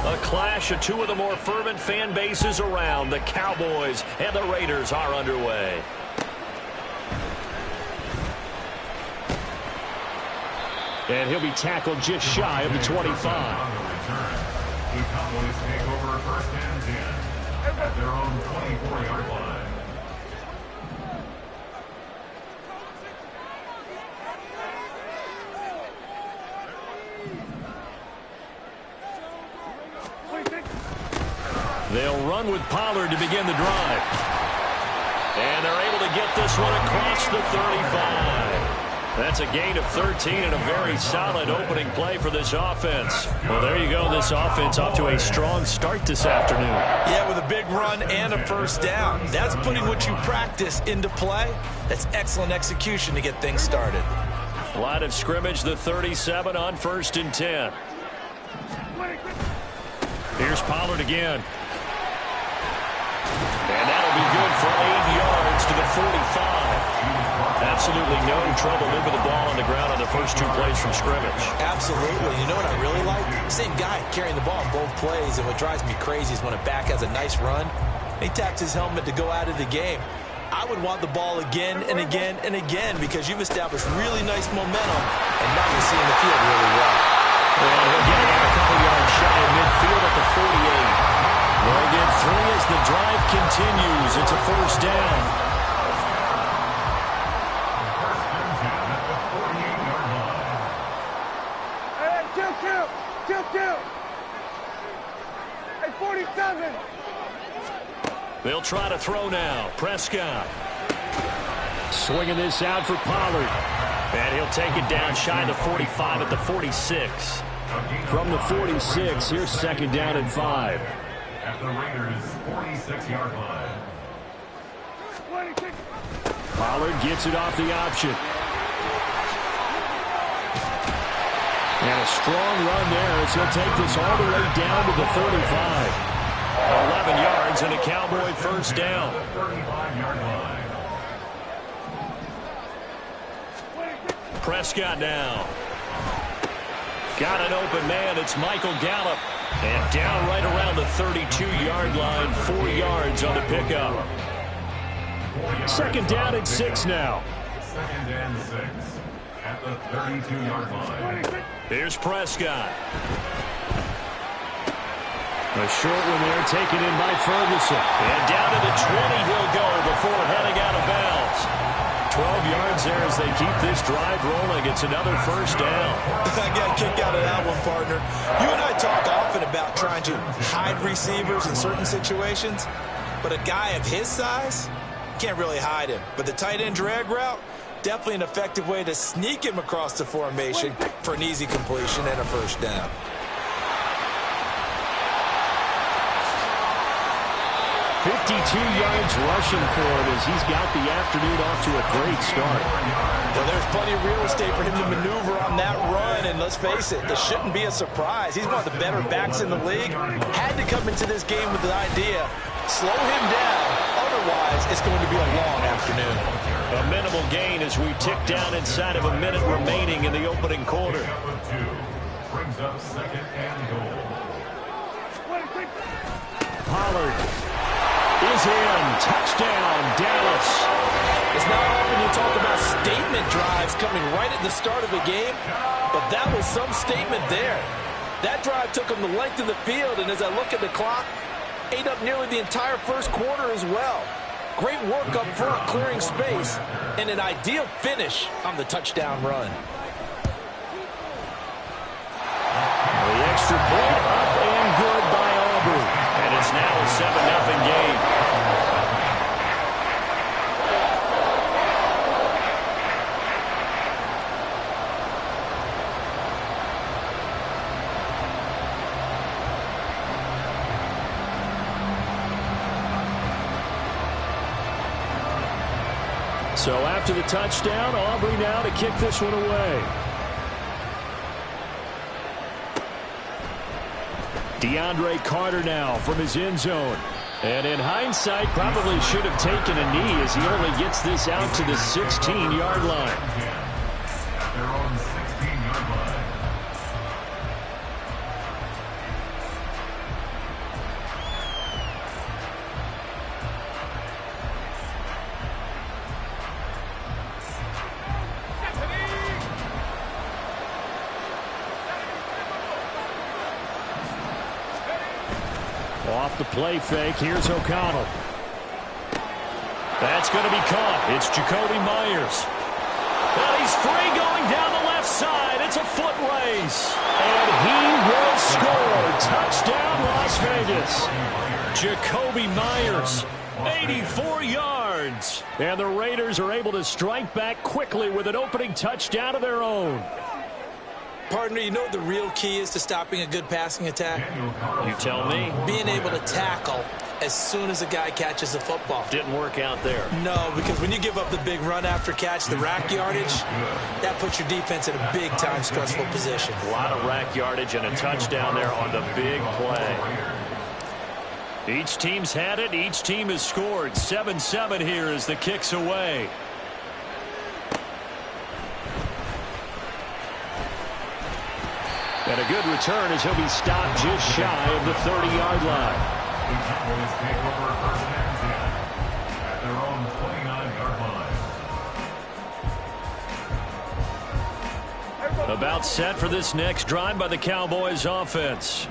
A clash of two of the more fervent fan bases around. The Cowboys and the Raiders are underway. And he'll be tackled just shy of the 25. The Cowboys take over first and 10 at their own 24-yard line. They'll run with Pollard to begin the drive. And they're able to get this one across the 35. That's a gain of 13 and a very solid opening play for this offense. Well, there you go. This offense off to a strong start this afternoon. Yeah, with a big run and a first down. That's putting what you practice into play. That's excellent execution to get things started. Line of scrimmage, the 37 on 1st and 10. Here's Pollard again. And that'll be good for 8 yards to the 45. Absolutely no trouble moving the ball on the ground on the first two plays from scrimmage. Absolutely. You know what I really like? Same guy carrying the ball both plays, and what drives me crazy is when a back has a nice run, he taps his helmet to go out of the game. I would want the ball again and again and again because you've established really nice momentum, and now you're seeing the field really well. And he'll get it a couple yards shy of midfield at the 48. They'll get 3 as the drive continues. It's a first down. Hey, 47. They'll try to throw now. Prescott. Swinging this out for Pollard. And he'll take it down shy of the 45 at the 46. From the 46, here's second down and 5. At the Raiders' 46-yard line. Pollard gets it off the option. And a strong run there as he'll take this all the way down to the 35. 11 yards and a Cowboy first down. 35-yard line. Prescott now. Got an open man. It's Michael Gallup. And down right around the 32-yard line. 4 yards on the pickup. Second down and 6 now. Second and 6 at the 32-yard line. Here's Prescott. A short one there taken in by Ferguson. And down to the 20 he'll go before heading out of bounds. 12 yards there as they keep this drive rolling. It's another first down. I got a kick out of that one, partner. You and I talk often about trying to hide receivers in certain situations, but a guy of his size, can't really hide him. But the tight end drag route, definitely an effective way to sneak him across the formation for an easy completion and a first down. 52 yards rushing for him as he's got the afternoon off to a great start. Well, there's plenty of real estate for him to maneuver on that run, and let's face it, this shouldn't be a surprise. He's one of the better backs in the league. Had to come into this game with the idea, slow him down, otherwise it's going to be a long afternoon. A minimal gain as we tick down inside of a minute remaining in the opening quarter. Brings up second and goal. Pollard is in. Touchdown, Dallas. It's not often you talk about statement drives coming right at the start of a game, but that was some statement there. That drive took them the length of the field, and as I look at the clock, ate up nearly the entire first quarter as well. Great work up front, clearing space, and an ideal finish on the touchdown run. The extra point up and good by Aubrey. And it's now a 7-0 game. So after the touchdown, Aubrey now to kick this one away. DeAndre Carter now from his end zone. And in hindsight, probably should have taken a knee as he only gets this out to the 16-yard line. At their own 16-yard line. Off the play fake, here's O'Connell. That's going to be caught. It's Jakobi Meyers. And he's free going down the left side. It's a foot race. And he will score. Touchdown, Las Vegas. Jakobi Meyers, 84 yards. And the Raiders are able to strike back quickly with an opening touchdown of their own. Partner, you know what the real key is to stopping a good passing attack? You tell me. Being able to tackle as soon as a guy catches the football. Didn't work out there. No, because when you give up the big run after catch, the rack yardage, that puts your defense in a big-time stressful position. A lot of rack yardage and a touchdown there on the big play. Each team's had it. Each team has scored. 7-7 here as the kick's away. And a good return as he'll be stopped just shy of the 30-yard line. The Cowboys take over first and 10 at their own 29-yard line. About set for this next drive by the Cowboys offense.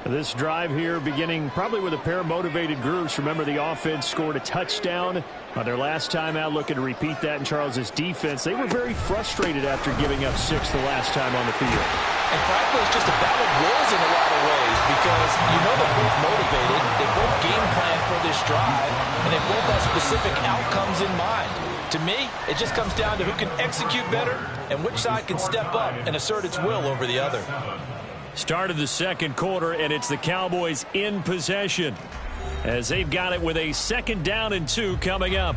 This drive here beginning probably with a pair of motivated groups. Remember, the offense scored a touchdown on their last time out, looking to repeat that in Charles's defense. They were very frustrated after giving up 6 the last time on the field. And frankly, it's just a battle of wills in a lot of ways because you know they're both motivated, they both game plan for this drive, and they both have specific outcomes in mind. To me, it just comes down to who can execute better and which side can step up and assert its will over the other. Start of the second quarter, and it's the Cowboys in possession as they've got it with a 2nd down and 2 coming up.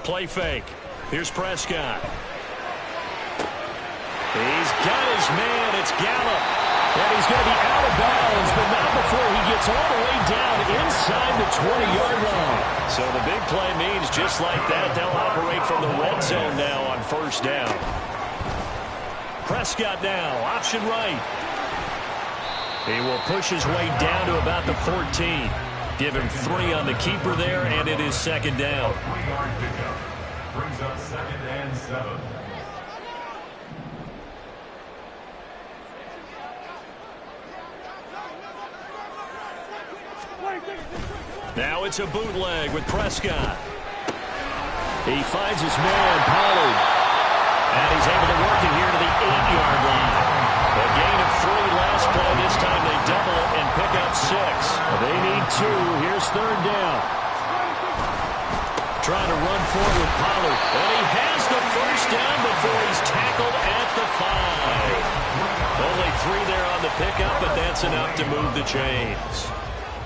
Play fake. Here's Prescott. He's got his man. It's Gallup. And he's going to be out of bounds, but not before he gets all the way down inside the 20-yard line. So the big play means just like that, they'll operate from the red zone now on 1st down. Prescott now, option right. He will push his way down to about the 14. Give him 3 on the keeper there, and it is 2nd down. 3-yard pickup brings up 2nd and 7. Now it's a bootleg with Prescott. He finds his man, Pollard. And he's able to work it here to the 8-yard line. A gain of 3 last play. This time they double it and pick up 6. They need 2. Here's 3rd down. Trying to run forward with Pollard. And he has the 1st down before he's tackled at the 5. Only 3 there on the pickup, but that's enough to move the chains.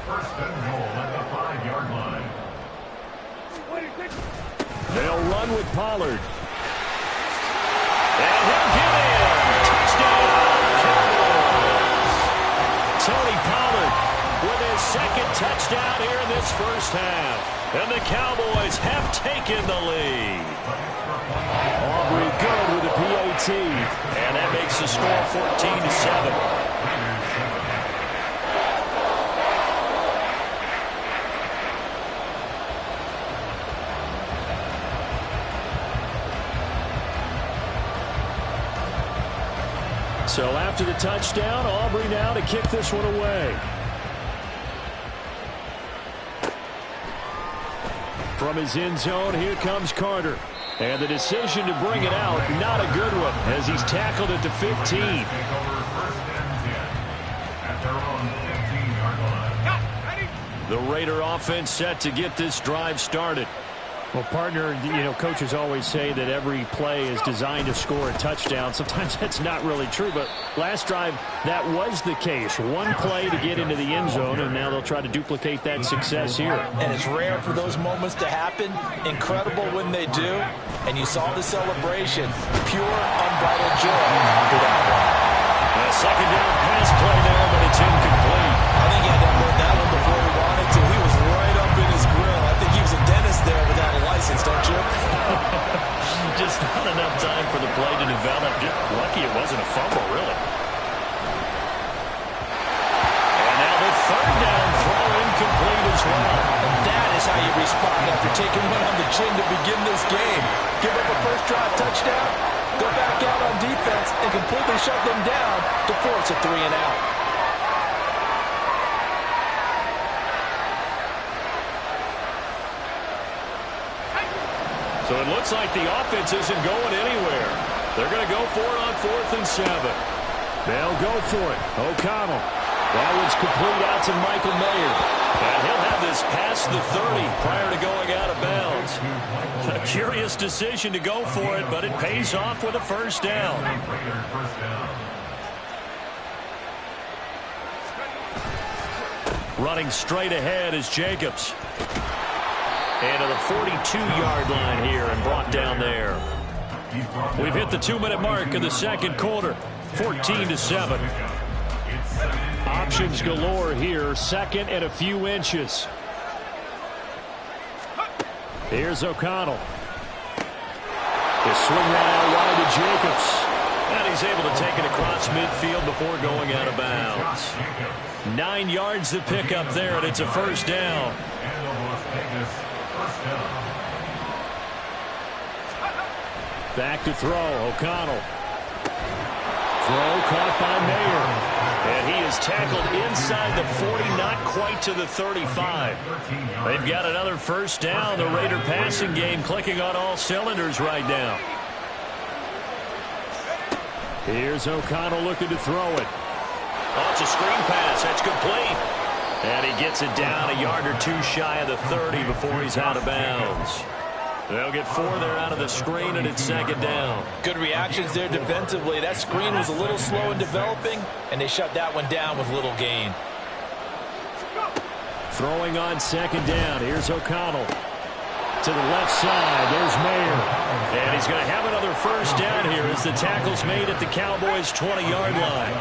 1st and goal at the 5-yard line. They'll run with Pollard. And he'll get in. Touchdown, Cowboys. Tony Pollard with his 2nd touchdown here in this 1st half. And the Cowboys have taken the lead. Aubrey good with the PAT. And that makes the score 14-7. So after the touchdown, Aubrey now to kick this one away. From his end zone, here comes Carter. And the decision to bring it out, not a good one, as he's tackled at the 15. Take over 1st and 10 at their own 15-yard line. The Raider offense set to get this drive started. Well, partner, you know, coaches always say that every play is designed to score a touchdown. Sometimes that's not really true, but last drive, that was the case. One play to get into the end zone, and now they'll try to duplicate that success here. And it's rare for those moments to happen. Incredible when they do. And you saw the celebration. Pure, unbridled joy for that one. A 2nd down pass play there, but it's incomplete. I think he had to unload that one before he wanted to. He was right up in his grill. I think he was a dentist there without a license, don't you? Just not enough time for the play to develop. Just lucky it wasn't a fumble, really. And now the 3rd down throw incomplete as well. And that is how you respond after taking one on the chin to begin this game. Give up a first drive touchdown, go back out on defense, and completely shut them down to force a 3-and-out. So it looks like the offense isn't going anywhere. They're going to go for it on 4th and 7. They'll go for it. O'Connell. That one's complete out to Michael Mayer. And he'll have this past the 30 prior to going out of bounds. A curious decision to go for it, but it pays off with a first down. Running straight ahead is Jacobs. And to the 42-yard line here and brought down there. We've hit the 2-minute mark of the second quarter. 14-7. Options galore here. Second and a few inches. Here's O'Connell. They swing that out wide to Jacobs. And he's able to take it across midfield before going out of bounds. 9 yards to pick up there, and it's a first down. Back to throw. O'Connell. Throw caught by Mayer. And he is tackled inside the 40, not quite to the 35. They've got another first down. The Raider passing game clicking on all cylinders right now. Here's O'Connell looking to throw it. Oh, it's a screen pass. That's complete. And he gets it down a yard or two shy of the 30 before he's out of bounds. They'll get 4 there out of the screen, and it's second down. Good reactions there defensively. That screen was a little slow in developing, and they shut that one down with little gain. Throwing on second down. Here's O'Connell. To the left side, there's Mayer. And he's going to have another first down here as the tackle's made at the Cowboys' 20-yard line.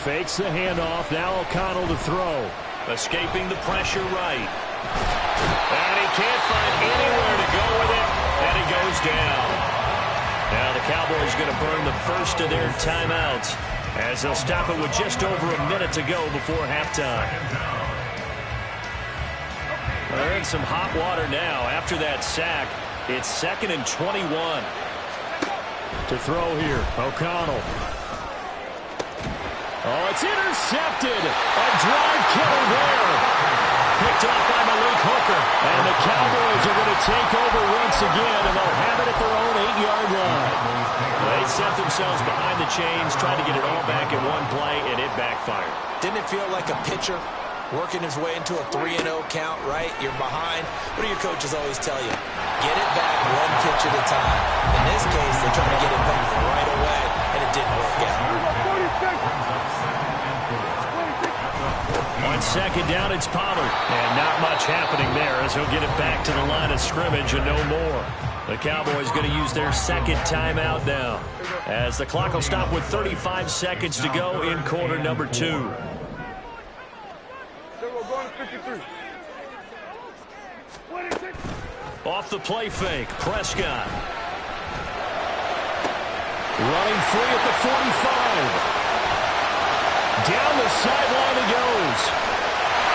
Fakes the handoff. Now O'Connell to throw. Escaping the pressure right. And he can't find anywhere to go with it. And he goes down. Now the Cowboys going to burn the first of their timeouts as they'll stop it with just over a minute to go before halftime. They're in some hot water now after that sack. It's 2nd and 21. To throw here, O'Connell. Oh, it's intercepted. A drive killer there. Picked off by Malik Hooker. And the Cowboys are going to take over once again, and they'll have it at their own 8-yard line. They set themselves behind the chains, tried to get it all back in one play, and it backfired. Didn't it feel like a pitcher working his way into a 3-0 count, right? You're behind. What do your coaches always tell you? Get it back one pitch at a time. In this case, they're trying to get it back right away, and it didn't work out. On second down, it's Pollard. And not much happening there as he'll get it back to the line of scrimmage and no more. The Cowboys going to use their second timeout now as the clock will stop with 35 seconds to go in quarter number 2. Off the play fake, Prescott. Running free at the 45. Down the sideline he goes.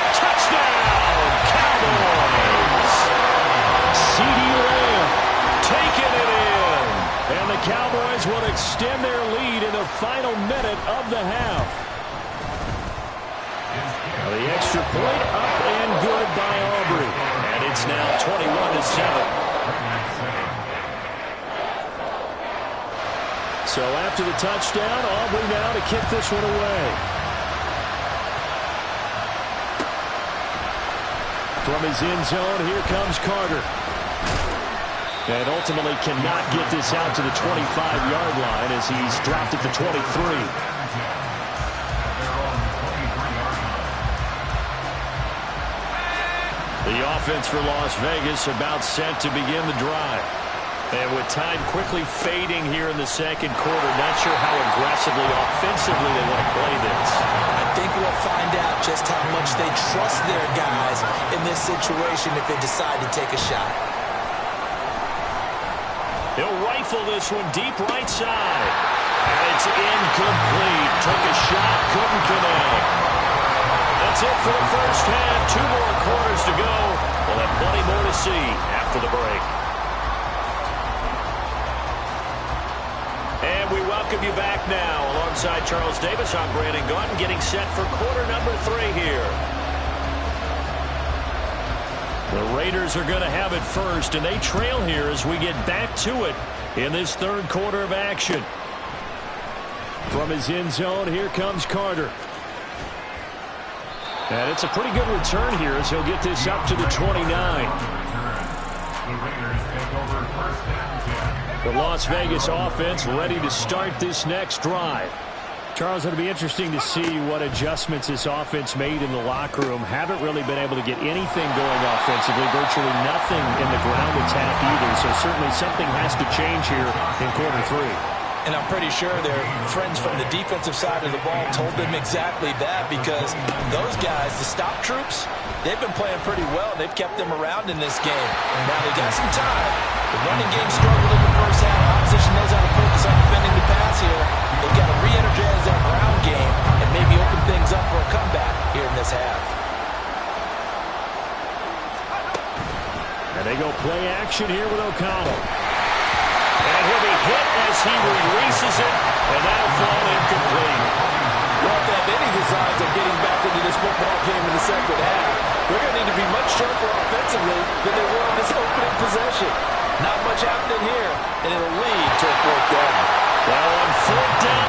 Touchdown, Cowboys! CeeDee Lamb taking it in. And the Cowboys will extend their lead in the final minute of the half. The extra point up and good by Aubrey. And it's now 21-7. So after the touchdown, Aubrey now to kick this one away. From his end zone, here comes Carter. And ultimately cannot get this out to the 25-yard line as he's dropped at the 23. The offense for Las Vegas about set to begin the drive. And with time quickly fading here in the second quarter, not sure how aggressively, offensively they want to play this. I think we'll find out just how much they trust their guys in this situation if they decide to take a shot. He'll rifle this one deep right side. And it's incomplete. Took a shot, couldn't connect. A That's it for the first half. 2 more quarters to go. We'll have plenty more to see after the break. And we welcome you back now. Alongside Charles Davis, I'm Brandon Gaudin, getting set for quarter number 3 here. The Raiders are going to have it first, and they trail here as we get back to it in this third quarter of action. From his end zone, here comes Carter. And it's a pretty good return here as he'll get this up to the 29. The Las Vegas offense ready to start this next drive. Charles, it'll be interesting to see what adjustments this offense made in the locker room. Haven't really been able to get anything going offensively, virtually nothing in the ground attack either. So certainly something has to change here in quarter 3. And I'm pretty sure their friends from the defensive side of the ball told them exactly that, because those guys, the stop troops, they've been playing pretty well. They've kept them around in this game. Now they got some time. The running game struggled in the first half. Opposition knows how to focus on defending the pass here. They've got to re-energize that ground game and maybe open things up for a comeback here in this half. And they go play action here with O'Connell. And he'll be hit as he releases it, and that'll fall incomplete. Well, if they have any designs of getting back into this football game in the second half, they're going to need to be much sharper offensively than they were on this opening possession. Not much happening here, and it'll lead to a 4th down. Well, on 4th down.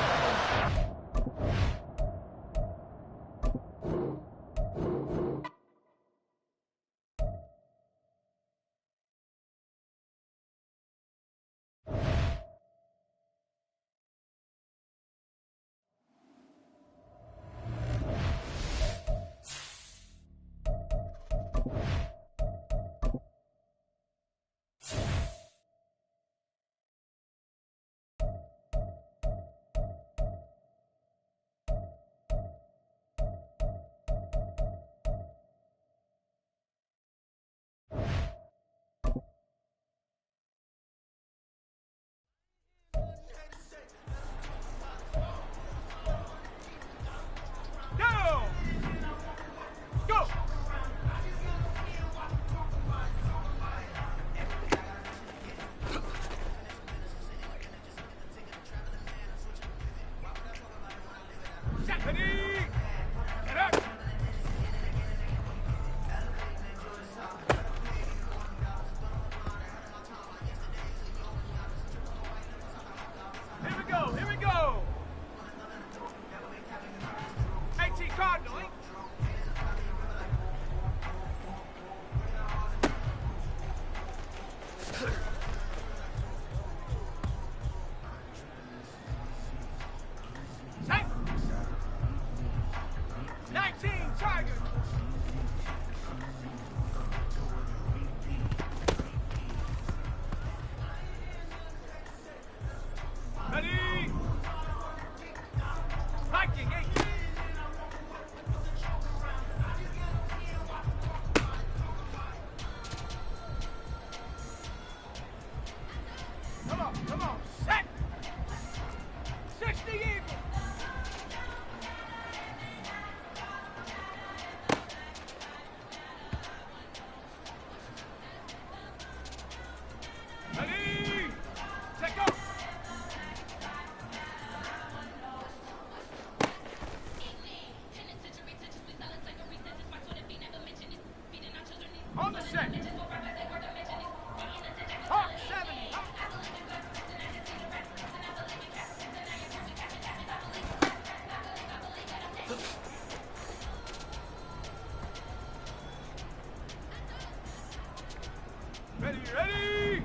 Ready?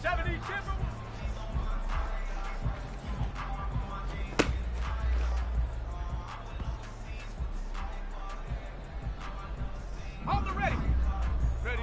70 Timberwolves. On the ready. Ready.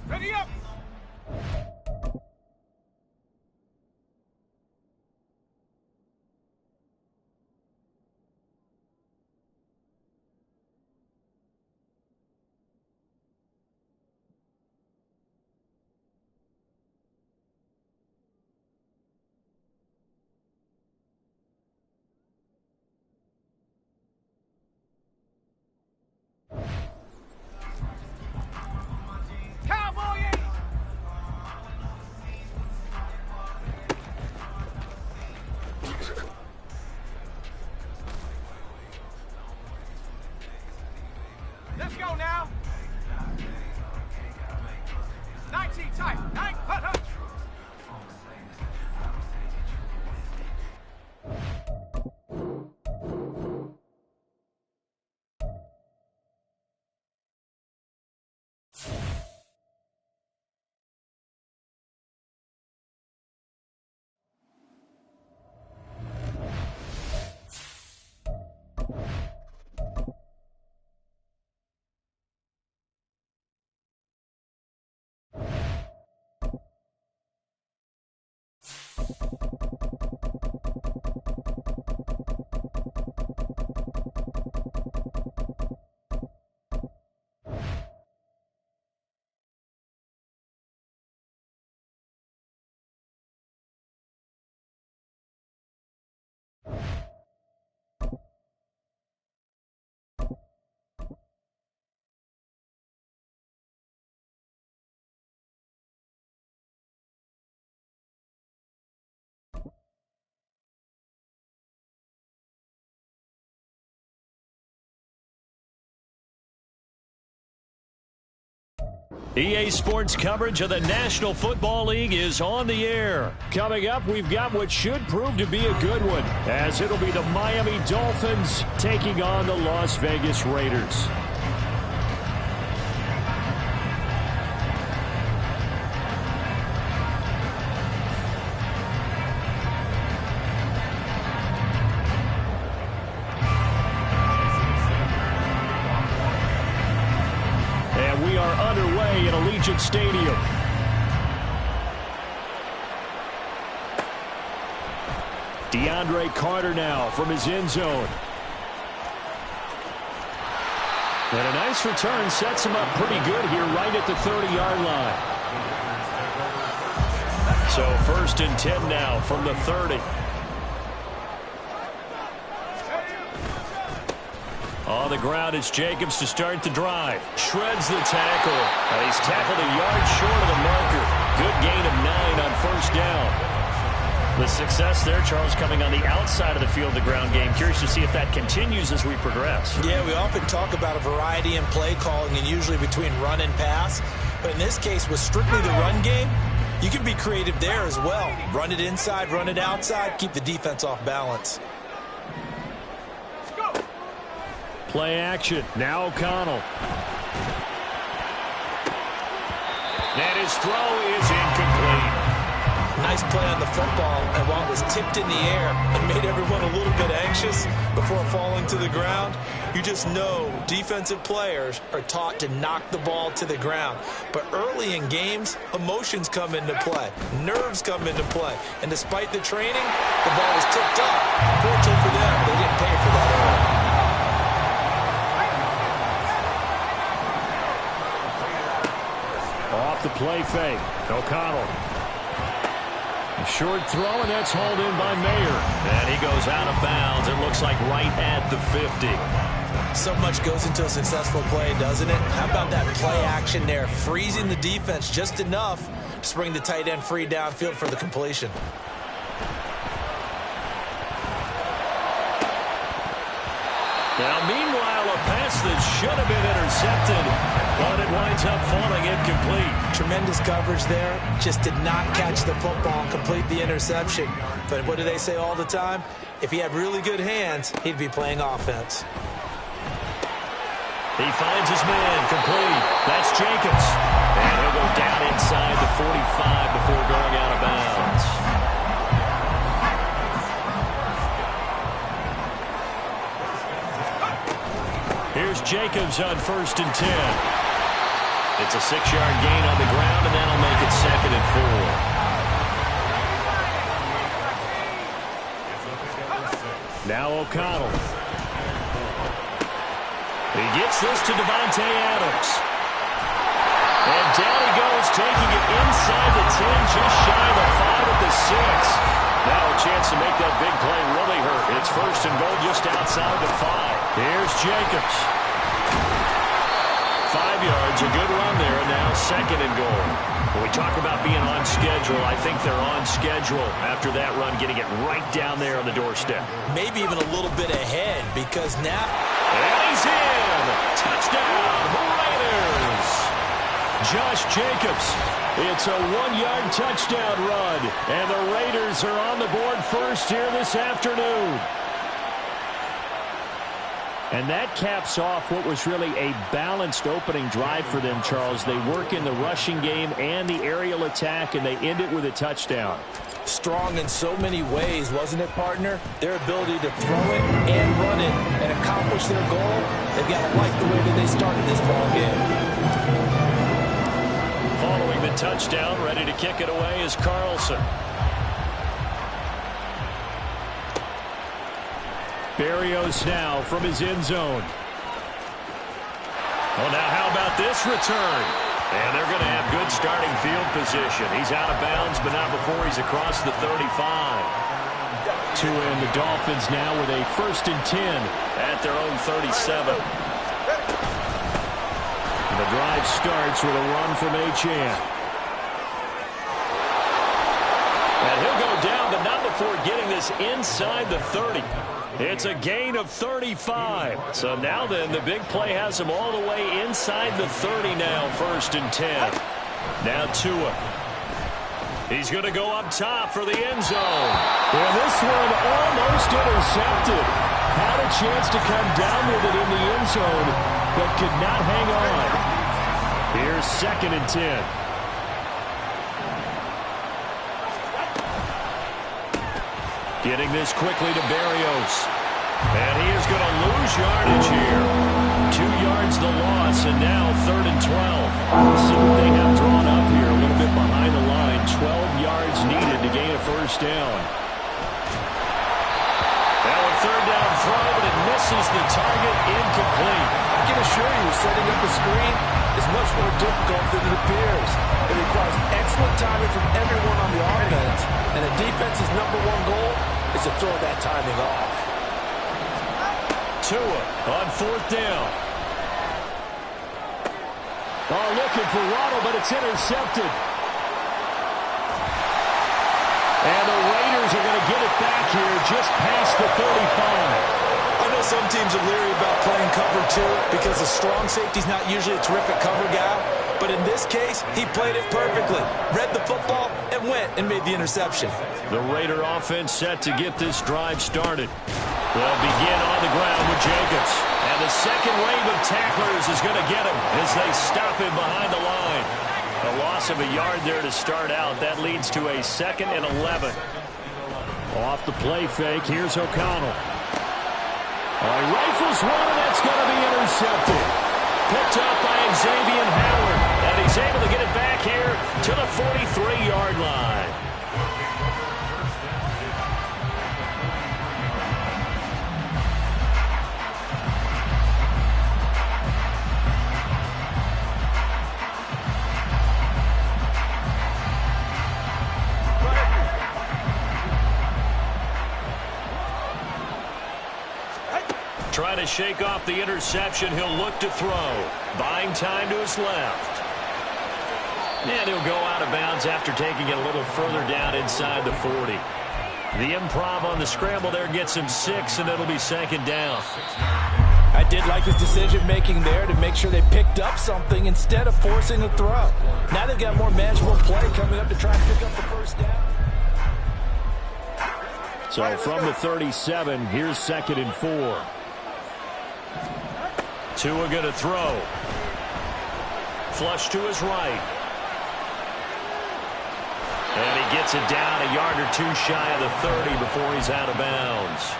Ready up. Let's go now. 19 tight. 9 hut hut. EA Sports coverage of the National Football League is on the air. Coming up, we've got what should prove to be a good one, as it'll be the Miami Dolphins taking on the Las Vegas Raiders. Underway in Allegiant Stadium. DeAndre Carter now from his end zone. And a nice return sets him up pretty good here right at the 30-yard line. So 1st and 10 now from the 30. On the ground, it's Jacobs to start the drive. Shreds the tackle. And he's tackled a yard short of the marker. Good gain of 9 on 1st down. The success there, Charles, coming on the outside of the field, the ground game. Curious to see if that continues as we progress. Yeah, we often talk about a variety in play calling and usually between run and pass. But in this case, with strictly the run game, you can be creative there as well. Run it inside, run it outside, keep the defense off balance. Play action. Now O'Connell. And his throw is incomplete. Nice play on the football, and while it was tipped in the air and made everyone a little bit anxious before falling to the ground, you just know defensive players are taught to knock the ball to the ground. But early in games, emotions come into play. Nerves come into play. And despite the training, the ball was tipped up. Fortunately for them, they didn't pay for that early. Off the play fake. O'Connell. A short throw, and that's hauled in by Mayer. And he goes out of bounds. It looks like right at the 50. So much goes into a successful play, doesn't it? How about that play action there? Freezing the defense just enough to bring the tight end free downfield for the completion. Now, meanwhile, a pass that should have been intercepted, but it winds up falling incomplete. Tremendous coverage there. Just did not catch the football and complete the interception. But what do they say all the time? If he had really good hands, he'd be playing offense. He finds his man complete. That's Jacobs. And he'll go down inside the 45 before going out of bounds. Here's Jacobs on 1st and 10. It's a 6-yard gain on the ground, and that'll make it 2nd and 4. Now O'Connell. He gets this to Davante Adams. And down he goes, taking it inside the 10, just shy of the 5 at the 6. Now a chance to make that big play really hurt. It's 1st and goal just outside the 5. Here's Jacobs. 5 yards, a good run there, and now 2nd and goal. When we talk about being on schedule, I think they're on schedule after that run, getting it right down there on the doorstep. Maybe even a little bit ahead, because now... And he's in! Touchdown, Raiders! Josh Jacobs. It's a 1-yard touchdown run, and the Raiders are on the board first here this afternoon. And that caps off what was really a balanced opening drive for them, Charles. They work in the rushing game and the aerial attack, and they end it with a touchdown. Strong in so many ways, wasn't it, partner? Their ability to throw it and run it and accomplish their goal, they've got to like the way that they started this ball game. Following the touchdown, ready to kick it away is Carlson. Berrios now from his end zone. Well, now how about this return? And they're going to have good starting field position. He's out of bounds, but not before he's across the 35. Tua and the Dolphins now with a 1st and 10 at their own 37. And the drive starts with a run from Achane. And he'll go down, but not before getting this inside the 30. It's a gain of 35. So now then, the big play has him all the way inside the 30 now, 1st and 10. Now Tua. He's going to go up top for the end zone. And this one almost intercepted. Had a chance to come down with it in the end zone, but could not hang on. Here's 2nd and 10. Getting this quickly to Berrios. And he is going to lose yardage here. 2 yards the loss, and now 3rd and 12. See what they have drawn up here. A little bit behind the line. 12 yards needed to gain a 1st down. Now a 3rd down throw, but it misses the target, incomplete. I can assure you, setting up a screen is much more difficult than it appears. It requires excellent timing from everyone on the offense, and the defense's #1 goal is to throw that timing off. Tua on 4th down. Oh, looking for Waddle, but it's intercepted. And the Raiders are going to get it back here just past the 35. I know some teams are leery about playing cover 2 because the strong safety's not usually a terrific cover guy. But in this case, he played it perfectly. Read the football and went and made the interception. The Raider offense set to get this drive started. They'll begin on the ground with Jacobs. And the second wave of tacklers is going to get him as they stop him behind the line. A loss of a yard there to start out. That leads to a 2nd and 11. Off the play fake, here's O'Connell. He rifles one, and that's going to be intercepted. Picked up by Xavier Howard. And he's able to get it back here to the 43-yard line. Trying to shake off the interception. He'll look to throw. Buying time to his left. And he'll go out of bounds after taking it a little further down inside the 40. The improv on the scramble there gets him 6, and it'll be 2nd down. I did like his decision-making there to make sure they picked up something instead of forcing a throw. Now they've got more manageable play coming up to try and pick up the 1st down. So from the 37, here's 2nd and 4. Tua going to throw. Flush to his right. And he gets it down a yard or 2 shy of the 30 before he's out of bounds.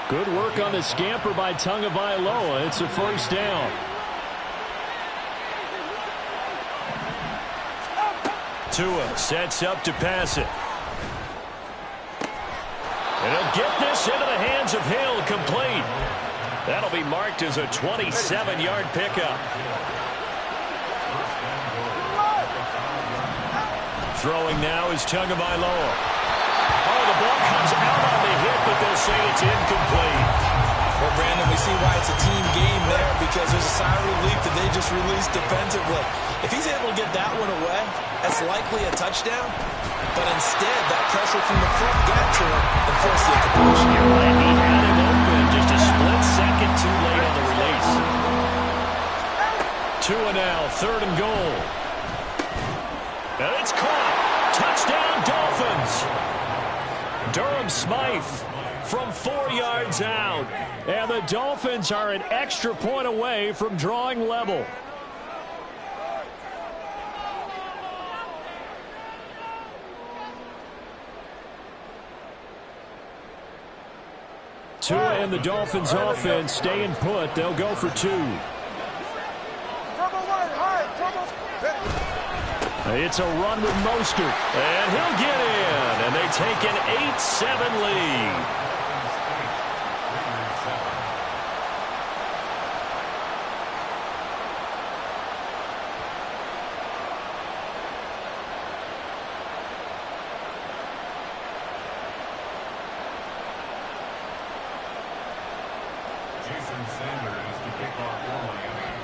Good work on the scamper by Tagovailoa. It's a 1st down. Tua sets up to pass it. And he'll get this into the hands of Hill, complete. That'll be marked as a 27-yard pickup. Throwing now is Tagovailoa. Oh, the ball comes out on the hit, but they'll say it's incomplete. Well, Brandon, we see why it's a team game there, because there's a sigh of relief that they just released defensively. If he's able to get that one away, that's likely a touchdown. But instead, that pressure from the front got to him and forced the incompletion. You're right, he had it open, just a split second too late on the release. Tua now, 3rd and goal. And it's caught. Touchdown, Dolphins. Durham Smythe from 4 yards out. And the Dolphins are an extra point away from drawing level. Tua and the Dolphins offense staying put. They'll go for 2. It's a run with Mostert. And he'll get in. And they take an 8-7 lead.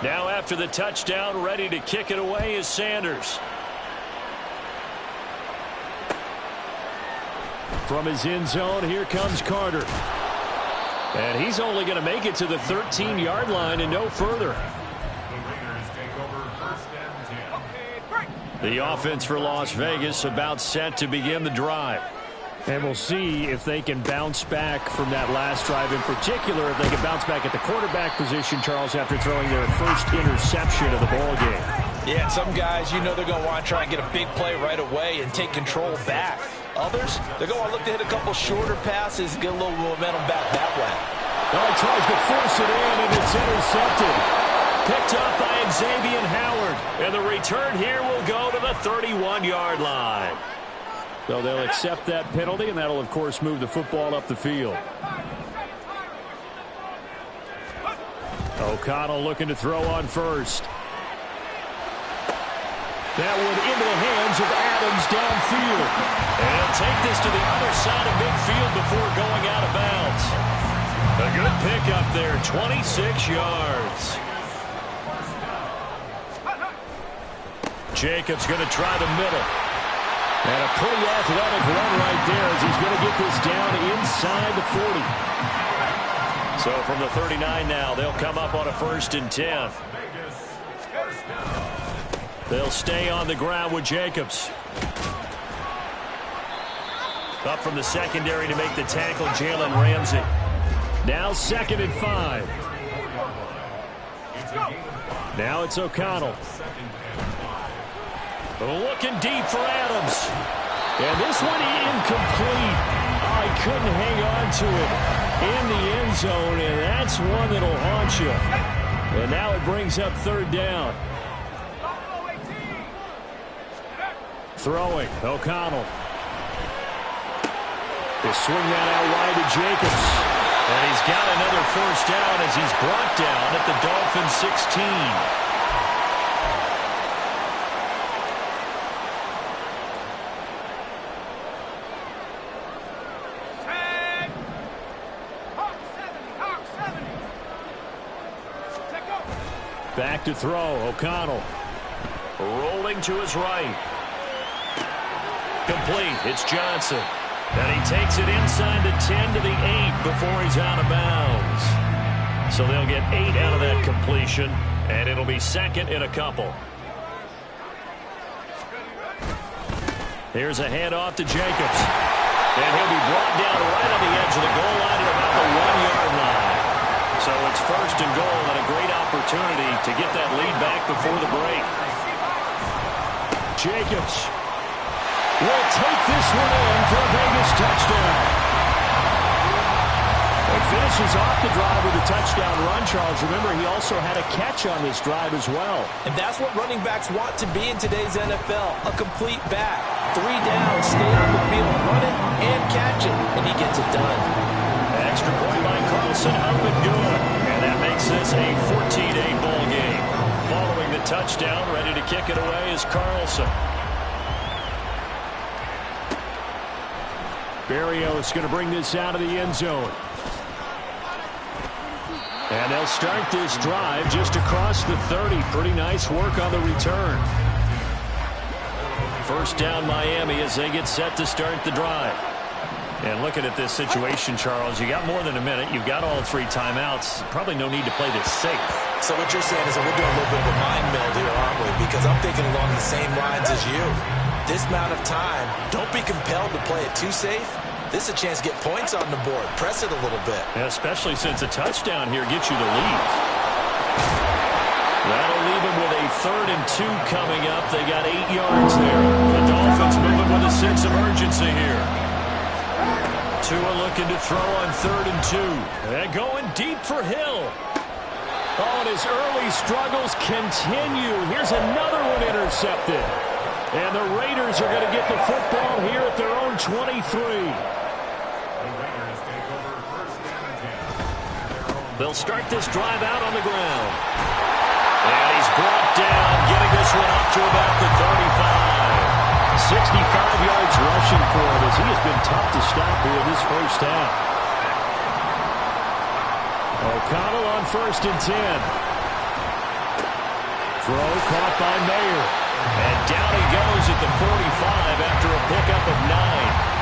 Now after the touchdown, ready to kick it away is Sanders. From his end zone, here comes Carter. And he's only going to make it to the 13-yard line and no further. The offense for Las Vegas about set to begin the drive. And we'll see if they can bounce back from that last drive. In particular, if they can bounce back at the quarterback position, Charles, after throwing their first interception of the ball game. Yeah, some guys, you know they're going to want to try and get a big play right away and take control back. Others, they're going to look to hit a couple shorter passes, get a little momentum back that way. Oh, he tries to force it in, and it's intercepted. Picked up by Xavier Howard. And the return here will go to the 31-yard line. So they'll accept that penalty, and that'll, of course, move the football up the field. O'Connell looking to throw on first. That one into the hands of Adams downfield. And he'll take this to the other side of midfield before going out of bounds. A good pickup there, 26 yards. Jacobs going to try the middle. And a pretty athletic run right there as he's going to get this down inside the 40. So from the 39 now, they'll come up on a 1st and 10. They'll stay on the ground with Jacobs. Up from the secondary to make the tackle, Jalen Ramsey. Now 2nd and 5. Now it's O'Connell. Looking deep for Adams. And this one incomplete. I couldn't hang on to it in the end zone, and that's one that'll haunt you. And now it brings up 3rd down. Throwing, O'Connell. They swing that out wide to Jacobs. And he's got another 1st down as he's brought down at the Dolphins 16. Back to throw, O'Connell. Rolling to his right. Complete, it's Johnson. And he takes it inside the 10 to the 8 before he's out of bounds. So they'll get 8 out of that completion, and it'll be 2nd and a couple. Here's a handoff to Jacobs. And he'll be brought down right on the edge of the goal line at about the 1-yard line. So it's 1st and goal and a great opportunity to get that lead back before the break. Jacobs will take this one in for a Vegas touchdown. And finishes off the drive with a touchdown run, Charles. Remember, he also had a catch on this drive as well. And that's what running backs want to be in today's NFL, a complete back. 3 down, stay on the field, run it, and catch it, and he gets it done. Extra point by Carlson, up and good. And that makes this a 14-8 ball game. Following the touchdown, ready to kick it away is Carlson. Berrios going to bring this out of the end zone. And they'll start this drive just across the 30. Pretty nice work on the return. First down Miami as they get set to start the drive. And looking at this situation, Charles, you got more than a minute. You've got all 3 timeouts. Probably no need to play this safe. So what you're saying is that we're doing a little bit of a mind meld here, aren't we? Because I'm thinking along the same lines as you. This amount of time, don't be compelled to play it too safe. This is a chance to get points on the board. Press it a little bit. Yeah, especially since a touchdown here gets you the lead. That'll leave them with a 3rd and 2 coming up. They got 8 yards there. The Dolphins moving with a sense of urgency here. Tua looking to throw on 3rd and 2. And going deep for Hill. Oh, and his early struggles continue. Here's another one intercepted. And the Raiders are going to get the football here at their own 23. They'll start this drive out on the ground. And he's brought down, getting this one up to about the 35. 65 yards rushing for him as he has been tough to stop here this first half. O'Connell on 1st and 10. Throw caught by Mayer. And down he goes at the 45 after a pickup of 9.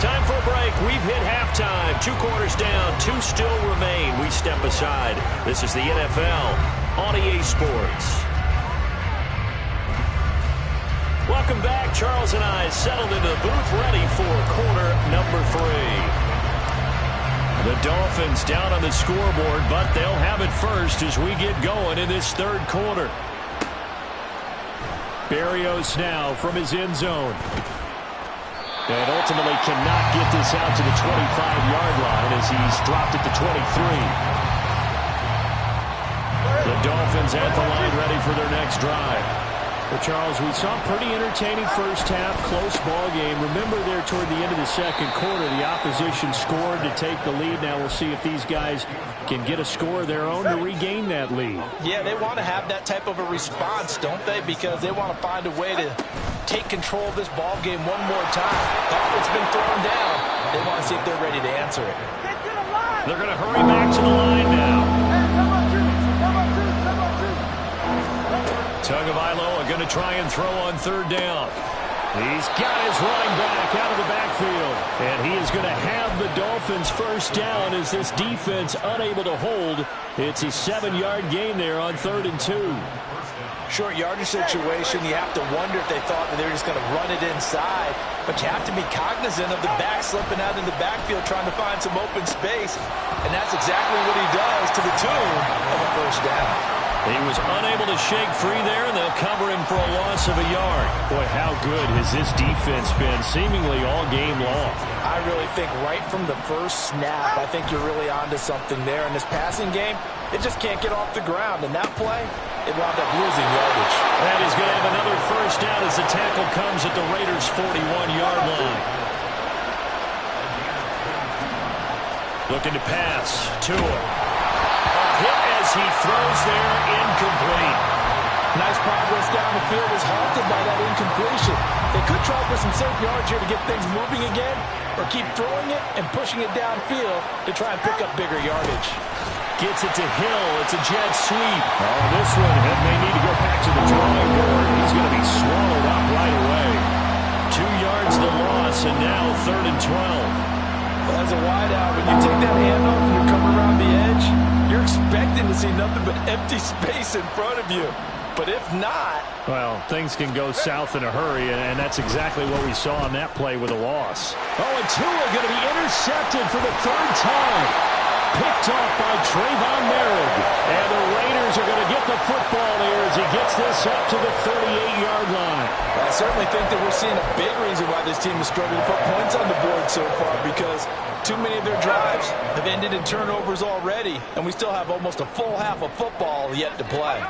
Time for a break. We've hit halftime. 2 quarters down. 2 still remain. We step aside. This is the NFL on EA Sports. Welcome back. Charles and I settled into the booth, ready for quarter number 3. The Dolphins down on the scoreboard, but they'll have it first as we get going in this 3rd quarter. Berrios now from his end zone. And ultimately cannot get this out to the 25-yard line as he's dropped at the 23. The Dolphins at the line ready for their next drive. Well, Charles, we saw a pretty entertaining first half, close ball game. Remember there toward the end of the 2nd quarter, the opposition scored to take the lead. Now we'll see if these guys can get a score of their own to regain that lead. Yeah, they want to have that type of a response, don't they? Because they want to find a way to take control of this ball game one more time. It's been thrown down. They want to see if they're ready to answer it. They're going to hurry back to the line now. Tagovailoa going to try and throw on 3rd down. He's got his running back out of the backfield. And he is going to have the Dolphins first down as this defense unable to hold. It's a 7-yard gain there on 3rd and 2. Short yardage situation, you have to wonder if they thought that they were just going to run it inside. But you have to be cognizant of the back slipping out in the backfield trying to find some open space. And that's exactly what he does to the tune of a first down. He was unable to shake free there, and they'll cover him for a loss of a yard. Boy, how good has this defense been seemingly all game long? I really think right from the first snap, I think you're really onto something there. In this passing game, it just can't get off the ground. And that play, it wound up losing yardage. And he's going to have another first down as the tackle comes at the Raiders' 41-yard line. Looking to pass. Tua. Hit as he throws there, incomplete. Nice progress down the field was halted by that incompletion. They could try for some safe yards here to get things moving again, or keep throwing it and pushing it downfield to try and pick up bigger yardage. Gets it to Hill. It's a jet sweep. Oh, this one may need to go back to the drawing board. He's going to be swallowed up right away. 2 yards the loss, and now 3rd and 12. Well, as a wideout, when you take that handoff and you come around the edge, you're expecting to see nothing but empty space in front of you. But if not... Well, things can go south in a hurry, and that's exactly what we saw on that play with a loss. Oh, and Tua going to be intercepted for the 3rd time. Picked off by Trayvon Merrick. And the Raiders are going to get the the football here as he gets this up to the 38-yard line. I certainly think that we're seeing a big reason why this team is struggling to put points on the board so far, because too many of their drives have ended in turnovers already, and we still have almost a full half of football yet to play.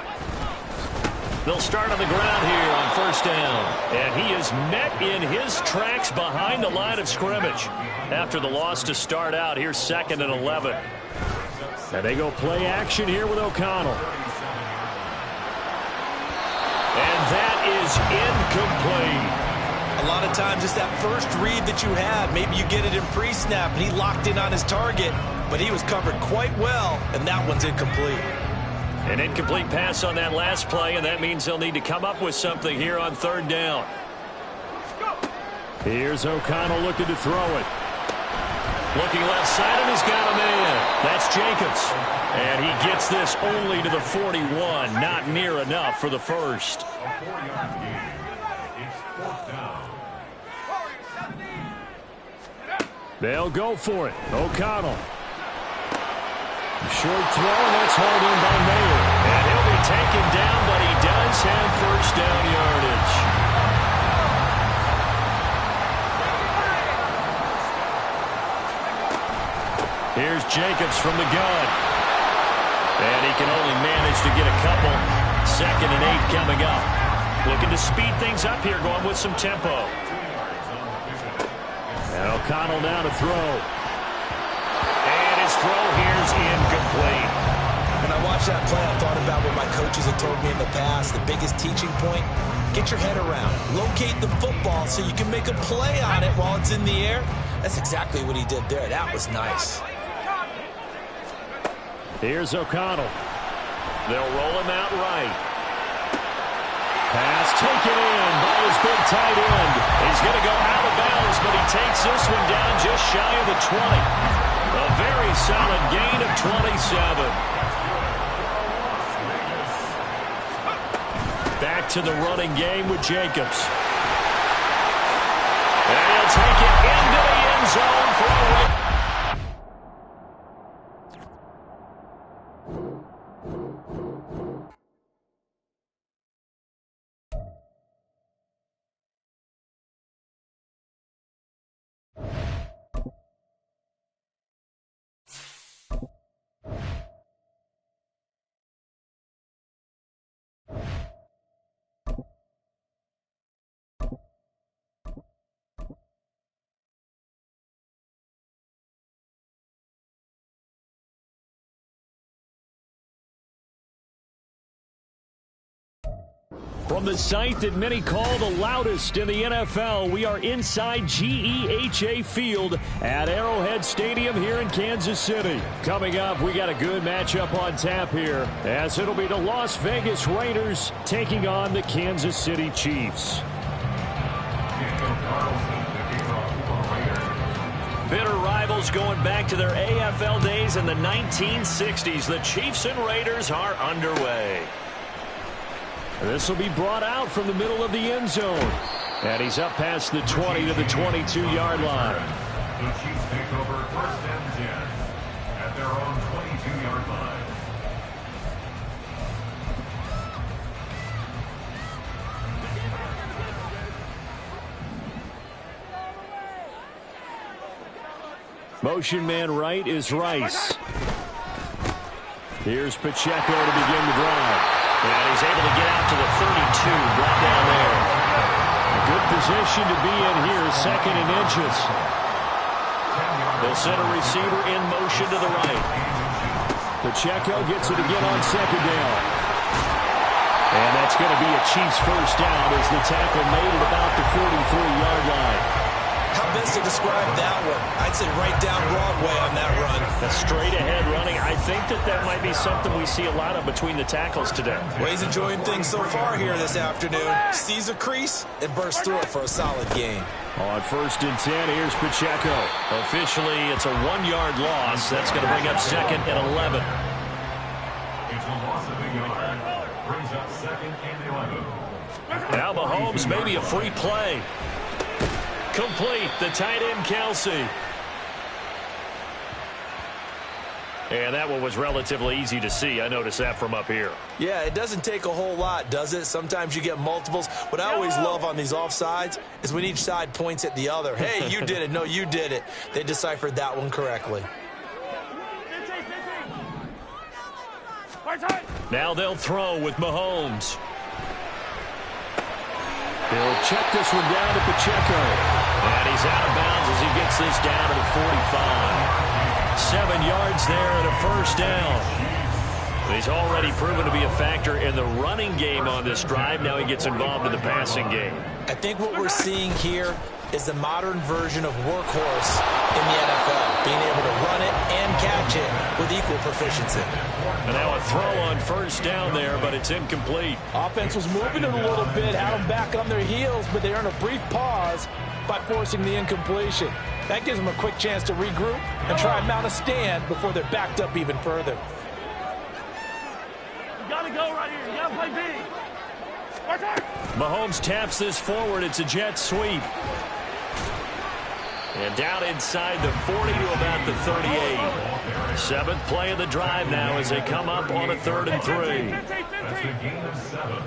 They'll start on the ground here on first down. And he is met in his tracks behind the line of scrimmage. After the loss to start out, here's 2nd and 11. And they go play action here with O'Connell. And that is incomplete. A lot of times it's that first read that you have. Maybe you get it in pre-snap, and he locked in on his target, but he was covered quite well, and that one's incomplete. An incomplete pass on that last play, and that means they'll need to come up with something here on 3rd down. Here's O'Connell looking to throw it. Looking left side, and he's got a man. That's Jacobs. And he gets this only to the 41. Not near enough for the first. They'll go for it. O'Connell. Short throw, and that's hauled in by Mayer. And he'll be taken down, but he does have first down yardage. Here's Jacobs from the gun. And he can only manage to get a couple. 2nd and 8 coming up. Looking to speed things up here, going with some tempo. And O'Connell now to throw. And his throw here's incomplete. When I watched that play, I thought about what my coaches had told me in the past. The biggest teaching point, get your head around. Locate the football so you can make a play on it while it's in the air. That's exactly what he did there. That was nice. Here's O'Connell. They'll roll him out right. Pass taken in by his big tight end. He's going to go out of bounds, but he takes this one down just shy of the 20. A very solid gain of 27. Back to the running game with Jacobs. And he'll take it into the end zone for a win. From the site that many call the loudest in the NFL, we are inside GEHA Field at Arrowhead Stadium here in Kansas City. Coming up, we got a good matchup on tap here, as it'll be the Las Vegas Raiders taking on the Kansas City Chiefs. Bitter rivals going back to their AFL days in the 1960s. The Chiefs and Raiders are underway. This will be brought out from the middle of the end zone. And he's up past the 20 to the 22-yard line. The Chiefs take over 1st and 10 at their own 22-yard line. Motion man right is Rice. Here's Pacheco to begin the drive. And he's able to get out to the 32, brought down there. A good position to be in here, 2nd and inches. They'll send a receiver in motion to the right. Pacheco gets it again on 2nd down. And that's going to be a Chiefs first down as the tackle made at about the 43-yard line. How best to describe that one? I'd say right down Broadway on that run. A straight-ahead running. I think that might be something we see a lot of between the tackles today. Well, he's enjoying things so far here this afternoon. Sees a crease and bursts through it for a solid gain. On 1st and 10, here's Pacheco. Officially, it's a 1-yard loss. That's going to bring up 2nd and 11. It's a loss of a yard. Brings up 2nd and 11. Now Mahomes, maybe a free play. Complete, the tight end Kelsey. And that one was relatively easy to see. I noticed that from up here. Yeah, it doesn't take a whole lot, does it? Sometimes you get multiples. What I always love on these offsides is when each side points at the other. Hey, you did it. No, you did it. They deciphered that one correctly. Now they'll throw with Mahomes. He'll check this one down to Pacheco. And he's out of bounds as he gets this down to the 45. 7 yards there and a first down. He's already proven to be a factor in the running game on this drive. Now he gets involved in the passing game. I think what we're seeing here is the modern version of workhorse in the NFL, being able to run it and catch it with equal proficiency. And now a throw on first down there, but it's incomplete. Offense was moving it a little bit, had them back on their heels, but they earned a brief pause by forcing the incompletion. That gives them a quick chance to regroup and try and mount a stand before they're backed up even further. You gotta go right here. You gotta play big. Mahomes taps this forward. It's a jet sweep. And down inside the 40 to about the 38. Seventh play of the drive now as they come up on a 3rd and 3. That's a gain of 7.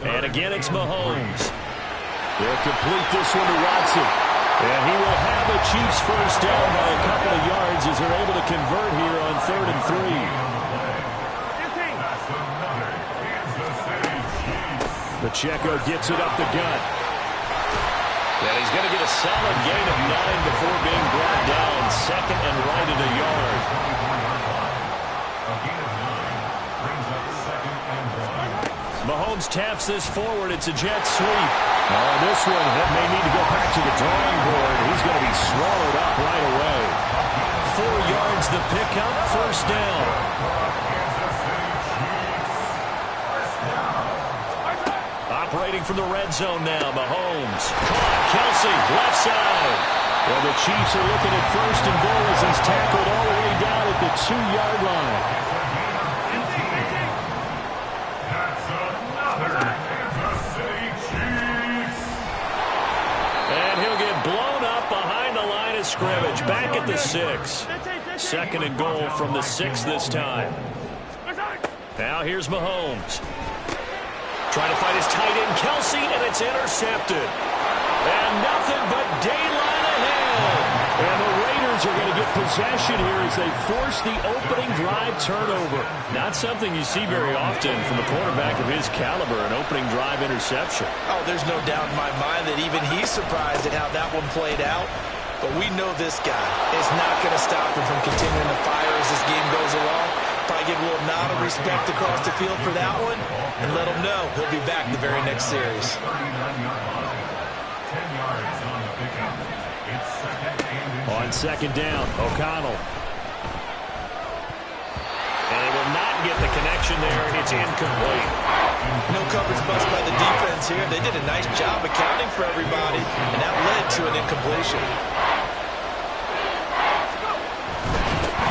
And again, it's Mahomes. They'll complete this one to Watson. And he will have the Chiefs first down by a couple of yards as they're able to convert here on 3rd and 3. Pacheco gets it up the gut. And he's going to get a solid gain of 9 before being brought down. 2nd and right at a yard. Mahomes taps this forward. It's a jet sweep. This one may need to go back to the drawing board. He's going to be swallowed up right away. 4 yards the pickup, first down. Operating from the red zone now, Mahomes. Caught, Kelsey, left side. Well, the Chiefs are looking at 1st and goal as he's tackled all the way down at the 2-yard line. That's another Kansas City Chiefs. And he'll get blown up behind the line of scrimmage. Back at the 6. 2nd and goal from the 6 this time. Now here's Mahomes. Trying to find his tight end, Kelsey, and it's intercepted. And nothing but daylight ahead. And the Raiders are going to get possession here as they force the opening drive turnover. Not something you see very often from a quarterback of his caliber, an opening drive interception. Oh, there's no doubt in my mind that even he's surprised at how that one played out. But we know this guy is not going to stop him from continuing to fire as this game goes along. Probably give a little nod of respect across the field for that one and let him know he'll be back the very next series. 10 yards on the pickup. It's 2nd and On 2nd down, O'Connell. And they will not get the connection there. It's incomplete. No coverage bust by the defense here. They did a nice job accounting for everybody, and that led to an incompletion.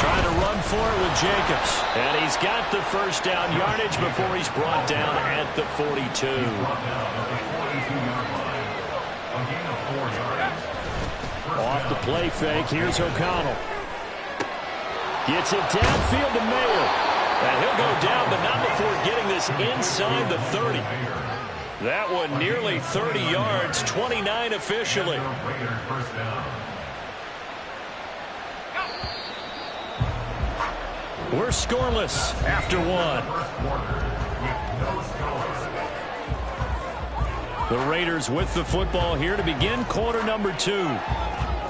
Trying to run for it with Jacobs. And he's got the first down yardage before he's brought down at the 42. brought down at the 42-yard line. A gain of 4 yards. Off the play fake, here's O'Connell. Gets it downfield to Mayer. And he'll go down, but not before getting this inside the 30. That one nearly 30 yards, 29 officially. Raiders first down. We're scoreless after 1. First quarter with no scores. The Raiders with the football here to begin quarter number 2.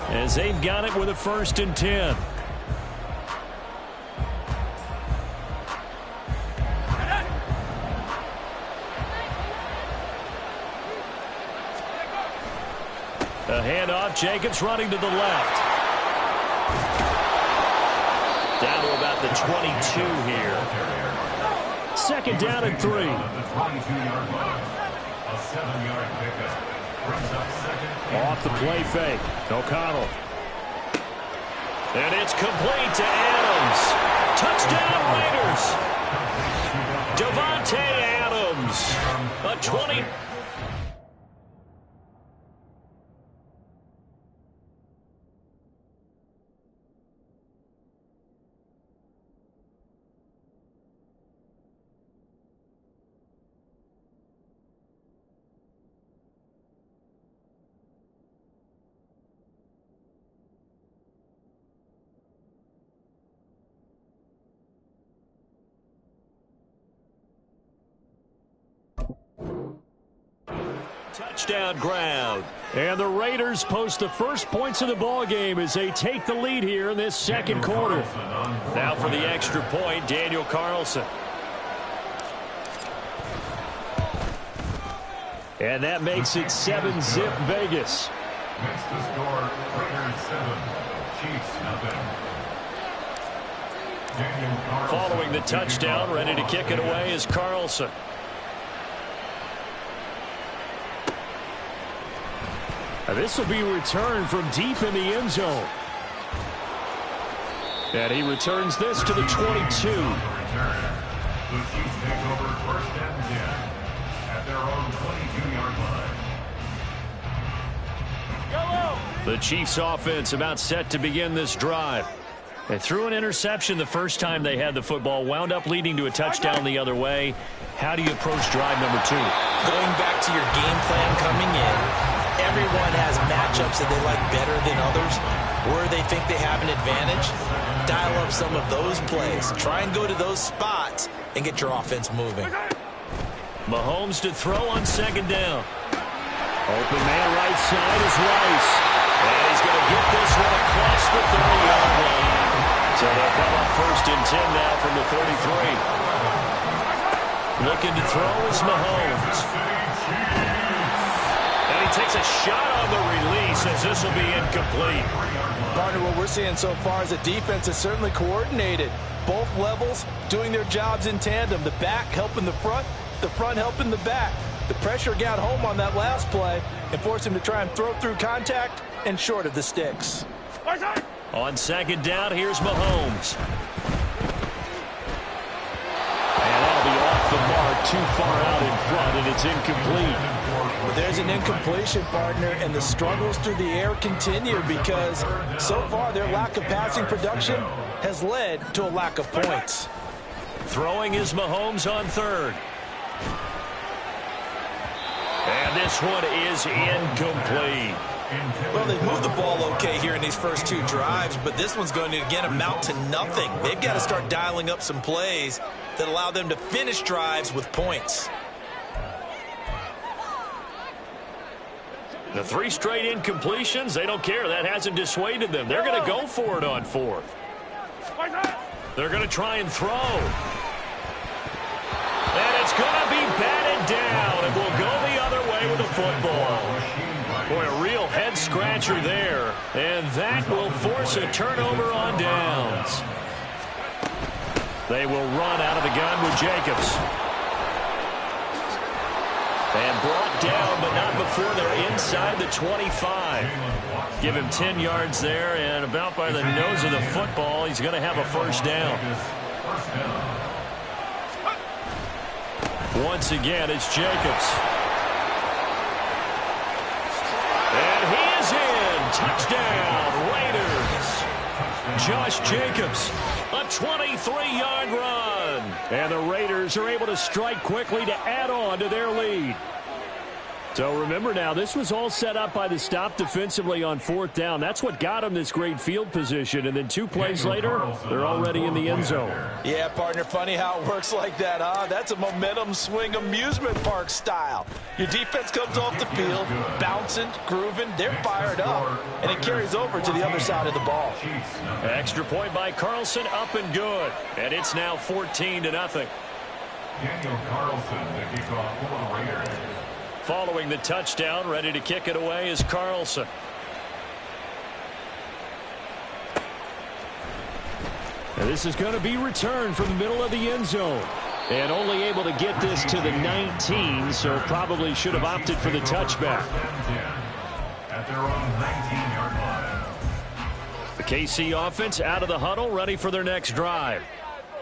As they've got it with a 1st and 10. A handoff, Jacobs running to the left. Down to about the 22 here. 2nd down and 3. The 22-yard line. A 7-yard pickup. Brings up 2nd. Off the play fake. O'Connell. And it's complete to Adams. Touchdown Raiders. Davante Adams. A 20. Touchdown ground. And the Raiders post the first points of the ball game as they take the lead here in this second quarter. Now for the extra point, Daniel Carlson. And that makes it 7-zip Vegas. Next to score, Raiders 7, Chiefs nothing. Following the touchdown, ready to kick it away is Carlson. This will be returned from deep in the end zone. And he returns this to the 22. The Chiefs take over first and 10 at their own 22-yard line. The Chiefs offense about set to begin this drive. They threw an interception the first time they had the football, wound up leading to a touchdown the other way. How do you approach drive number 2? Going back to your game plan coming in, everyone has matchups that they like better than others. Where they think they have an advantage, dial up some of those plays. Try and go to those spots and get your offense moving. Mahomes to throw on second down. Open man right side is Rice. And he's going to get this one across the 30-yard line. So they'll come up first and 10 now from the 33. Looking to throw is Mahomes. And he takes a shot on the release as this will be incomplete. Partner, what we're seeing so far is the defense is certainly coordinated. Both levels doing their jobs in tandem. The back helping the front helping the back. The pressure got home on that last play and forced him to try and throw through contact and short of the sticks. On second down, here's Mahomes. And that'll be off the mark, too far out in front, and it's incomplete. Well, there's an incompletion, partner, and the struggles through the air continue because so far their lack of passing production has led to a lack of points. Throwing is Mahomes on third. And this one is incomplete. Well, they've moved the ball okay here in these first two drives, but this one's going to, again, amount to nothing. They've got to start dialing up some plays that allow them to finish drives with points. The 3 straight incompletions, they don't care. That hasn't dissuaded them. They're going to go for it on fourth. They're going to try and throw. And it's going to be batted down, and we'll go the other way with the football. Boy, a real head-scratcher there, and that will force a turnover on downs. They will run out of the gun with Jacobs. And brought down, but not before they're inside the 25. Give him 10 yards there, and about by the nose of the football, he's going to have a first down. Once again, it's Jacobs. And he is in. Touchdown, Raiders. Josh Jacobs, a 23-yard run. And the Raiders are able to strike quickly to add on to their lead. So remember now, this was all set up by the stop defensively on fourth down. That's what got them this great field position. And then 2 plays later, they're already in the end zone. Yeah, partner, funny how it works like that, huh? That's a momentum swing amusement park style. Your defense comes off the field, bouncing, grooving, they're fired up, and it carries over to the other side of the ball. Extra point by Carlson, up and good. And it's now 14-0. Daniel Carlson, the kickoff for the Raiders. Following the touchdown, ready to kick it away is Carlson. And this is going to be returned from the middle of the end zone. And only able to get this to the 19, so probably should have opted for the touchback. At their own 19-yard line. The KC offense out of the huddle, ready for their next drive.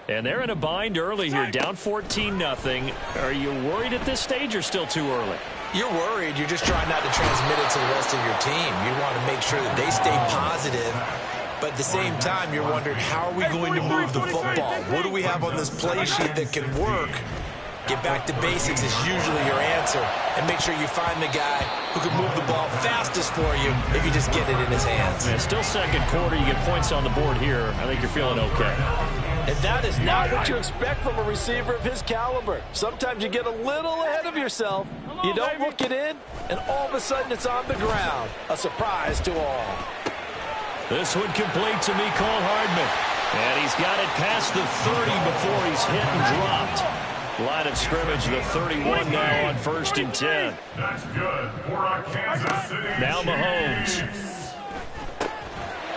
And they're in a bind early here, down 14-0. Are you worried at this stage or still too early? You're worried. You're just trying not to transmit it to the rest of your team. You want to make sure that they stay positive. But at the same time, you're wondering, how are we going to move the football? What do we have on this play sheet that can work? Get back to basics is usually your answer. And make sure you find the guy who can move the ball fastest for you if you just get it in his hands. Yeah, still second quarter. You get points on the board here. I think you're feeling okay. And that is not what you expect from a receiver of his caliber. Sometimes you get a little ahead of yourself. You don't look it in, and all of a sudden it's on the ground. A surprise to all. This one complete to Mecole Hardman. And he's got it past the 30 before he's hit and dropped. Line of scrimmage, the 31 now on 1st and 10. That's good for our Kansas City Now Mahomes. Chiefs.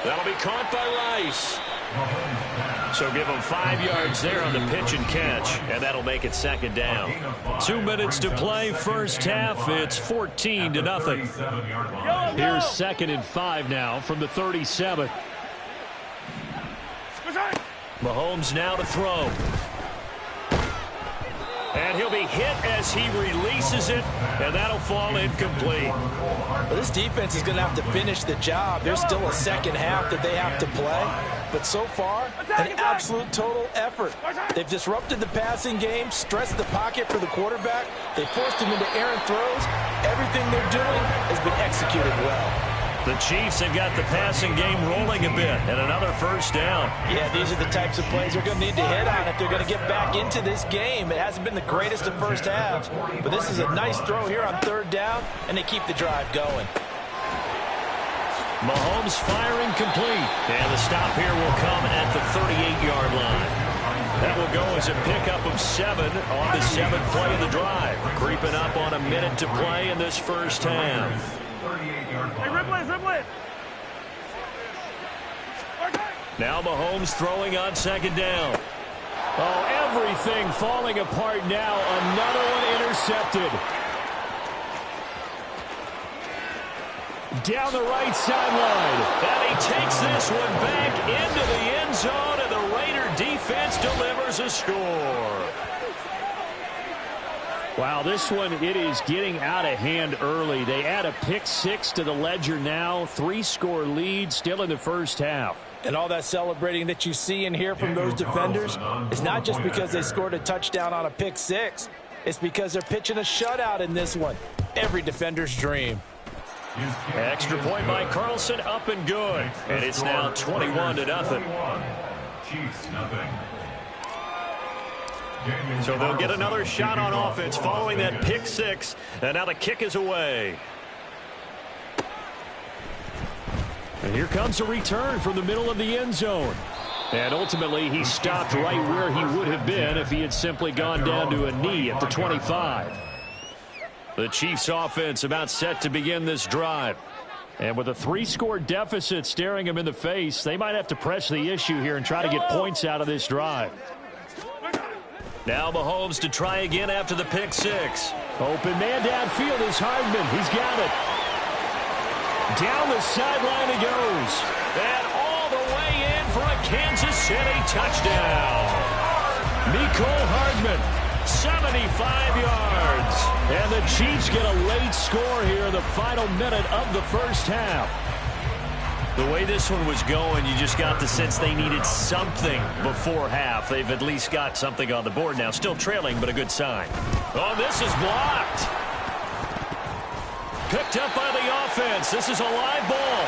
That'll be caught by Rice. So give him 5 yards there on the pitch and catch, and that'll make it 2nd down. 2 minutes to play, first half. It's 14-0. Here's 2nd and 5 now from the 37. Mahomes now to throw. And he'll be hit as he releases it, and that'll fall incomplete. Well, this defense is going to have to finish the job. There's still a second half that they have to play. But so far, an absolute total effort. They've disrupted the passing game, stressed the pocket for the quarterback. They forced him into errant throws. Everything they're doing has been executed well. The Chiefs have got the passing game rolling a bit, and another first down. Yeah, these are the types of plays they're going to need to hit on if they're going to get back into this game. It hasn't been the greatest of first halves, but this is a nice throw here on 3rd down, and they keep the drive going. Mahomes firing complete, and the stop here will come at the 38-yard line. That will go as a pickup of 7 on the 7th play of the drive, creeping up on a minute to play in this first half. Hey, Ripley. Now Mahomes throwing on 2nd down. Oh, everything falling apart now. Another one intercepted. Down the right sideline. And he takes this one back into the end zone, and the Raider defense delivers a score. Wow, this one, it is getting out of hand early. They add a pick-6 to the ledger now. 3-score lead still in the first half. And all that celebrating that you see and hear from those defenders is not just because they scored a touchdown on a pick-6. It's because they're pitching a shutout in this one. Every defender's dream. Extra point by Carlson, up and good. And it's now 21-0. Chiefs, nothing. So they'll get another shot on offense following that pick-6. And now the kick is away. And here comes a return from the middle of the end zone. And ultimately, he stopped right where he would have been if he had simply gone down to a knee at the 25. The Chiefs offense about set to begin this drive. And with a 3-score deficit staring him in the face, they might have to press the issue here and try to get points out of this drive. Now Mahomes to try again after the pick-6. Open man downfield is Hardman. He's got it. Down the sideline he goes. And all the way in for a Kansas City touchdown. Mecole Hardman, 75 yards. And the Chiefs get a late score here in the final minute of the first half. The way this one was going, you just got the sense they needed something before half. They've at least got something on the board now. Still trailing, but a good sign. Oh, this is blocked. Picked up by the offense. This is a live ball.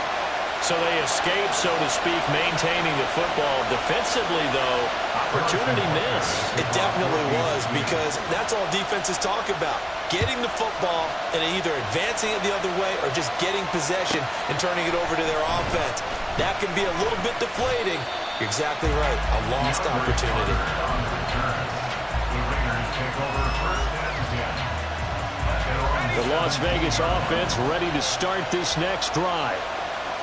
So they escape, so to speak, maintaining the football. Defensively, though, opportunity miss. It definitely was, because that's all defenses talk about. Getting the football and either advancing it the other way or just getting possession and turning it over to their offense. That can be a little bit deflating. You're exactly right. A lost opportunity. The Las Vegas offense ready to start this next drive.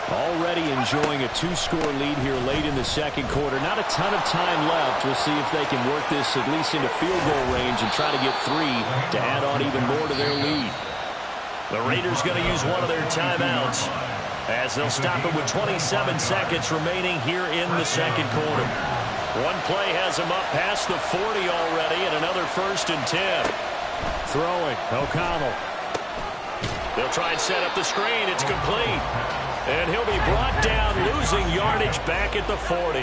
Already enjoying a 2-score lead here late in the second quarter. Not a ton of time left. We'll see if they can work this at least into field goal range and try to get 3 to add on even more to their lead. The Raiders going to use one of their timeouts as they'll stop it with 27 seconds remaining here in the second quarter. One play has them up past the 40 already, and another 1st and 10. Throwing, O'Connell. They'll try and set up the screen. It's complete. And he'll be brought down, losing yardage back at the 40.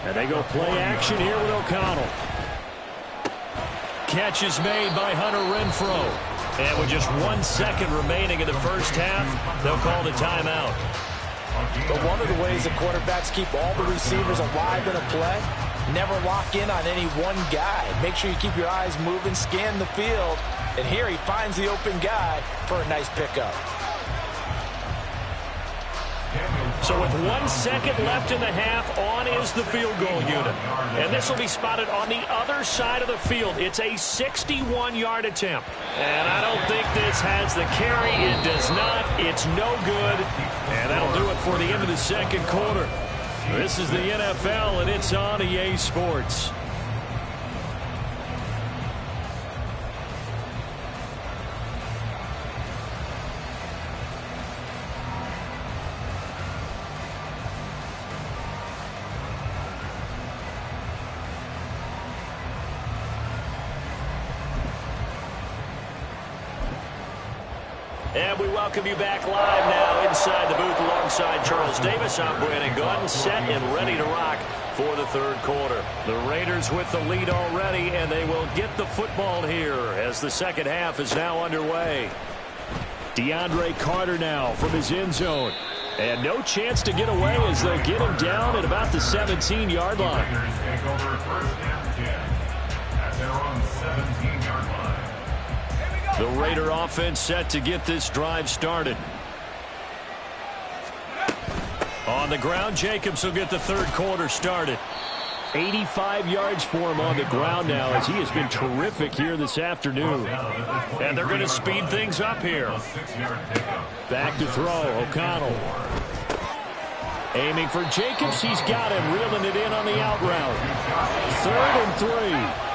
And they go play action here with O'Connell. Catch is made by Hunter Renfrow. And with just 1 second remaining in the first half, they'll call the timeout. But one of the ways the quarterbacks keep all the receivers alive in a play, never lock in on any one guy. Make sure you keep your eyes moving, scan the field, and here he finds the open guy for a nice pickup. So with 1 second left in the half, on is the field goal unit. And this will be spotted on the other side of the field. It's a 61-yard attempt. And I don't think this has the carry. It does not. It's no good. And that'll do it for the end of the second quarter. This is the NFL, and it's on EA Sports. And we welcome you back live now inside the booth alongside Charles Davis. I'm Brandon Gaudin, set and ready to rock for the third quarter. The Raiders with the lead already, and they will get the football here as the second half is now underway. DeAndre Carter now from his end zone. And no chance to get away as they'll get him down at about the 17-yard line. Raiders take over first and 10 at their own 17-yard line. The Raider offense set to get this drive started. On the ground, Jacobs will get the third quarter started. 85 yards for him on the ground now as he has been terrific here this afternoon. And they're going to speed things up here. Back to throw, O'Connell. Aiming for Jacobs, he's got him, reeling it in on the out route. 3rd and 3.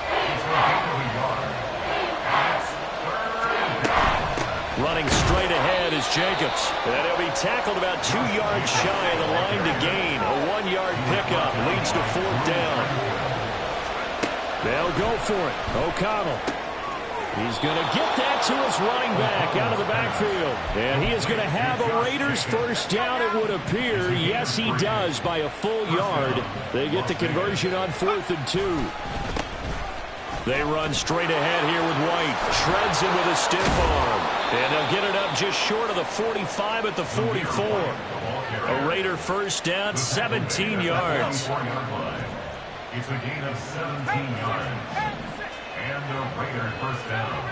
Running straight ahead is Jacobs. And he'll be tackled about 2 yards shy of the line to gain. A 1-yard pickup leads to 4th down. They'll go for it. O'Connell. He's going to get that to his running back out of the backfield. And he is going to have a Raiders first down, it would appear. Yes, he does by a full yard. They get the conversion on 4th and 2. They run straight ahead here with White. Shreds him with a stiff arm. And they'll get it up just short of the 45 at the 44. A Raider first down, 17 yards. It's a gain of 17 yards. And a Raider first down.